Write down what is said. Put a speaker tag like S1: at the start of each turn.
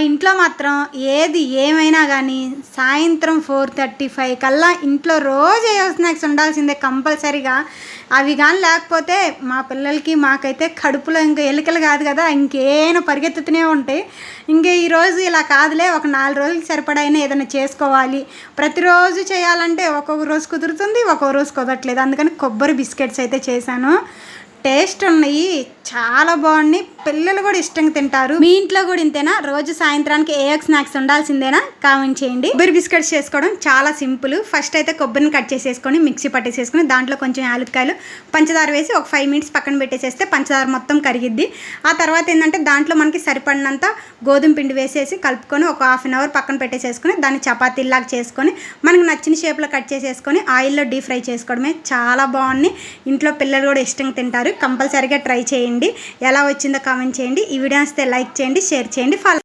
S1: ఇంట్లో మాత్రం ఏది ఏమైనా గానీ సాయంత్రం 4:35 కల్లా ఇంట్లో రోజు ఏవో స్నాక్స్ ఉండాల్సిందే కంపల్సరీగా. అవి గాని లేకపోతే మా పిల్లలకి, మాకైతే కడుపులో ఇంక ఎలికలు కాదు కదా, ఇంకేమైనా పరిగెత్తుతూనే ఉంటాయి. ఇంక ఈరోజు ఇలా కాదులే, ఒక 4 రోజులకి సరిపడా అయినా ఏదైనా చేసుకోవాలి. ప్రతిరోజు చేయాలంటే ఒక్కొక్క రోజు కుదురుతుంది, ఒక్కొక్క రోజు కుదరట్లేదు. అందుకని కొబ్బరి బిస్కెట్స్ అయితే చేశాను. టేస్ట్ ఉన్నాయి, చాలా బాగున్నాయి. పిల్లలు కూడా ఇష్టంగా తింటారు. మీ ఇంట్లో కూడా ఇంతేనా? రోజు సాయంత్రానికి ఏ స్నాక్స్ ఉండాల్సిందేనా? కామెంట్ చేయండి. కొబ్బరి బిస్కెట్స్ చేసుకోవడం చాలా సింపుల్. ఫస్ట్ అయితే కొబ్బరిని కట్ చేసేసుకొని మిక్సీ పట్టేసేసుకొని దాంట్లో కొంచెం యాలక్కాయలు, పంచదార వేసి ఒక 5 మినిట్స్ పక్కన పెట్టేసేస్తే పంచదార మొత్తం కరిగిద్ది. ఆ తర్వాత ఏంటంటే దాంట్లో మనకి సరిపడినంత గోధుమ పిండి వేసేసి కలుపుకొని ఒక 1/2 అవర్ పక్కన పెట్టేసేసుకొని దాన్ని చపాతీలాగా చేసుకొని మనకు నచ్చిన షేప్లో కట్ చేసేసుకొని ఆయిల్లో డీప్ ఫ్రై చేసుకోవడమే. చాలా బాగున్నాయి. ఇంట్లో పిల్లలు కూడా ఇష్టంగా తింటారు. కంపల్సరీగా ట్రై చేయండి. ఎలా వచ్చిందో కామెంట్ చేయండి. ఈ వీడియో వస్తే లైక్ చేయండి, షేర్ చేయండి, ఫాలో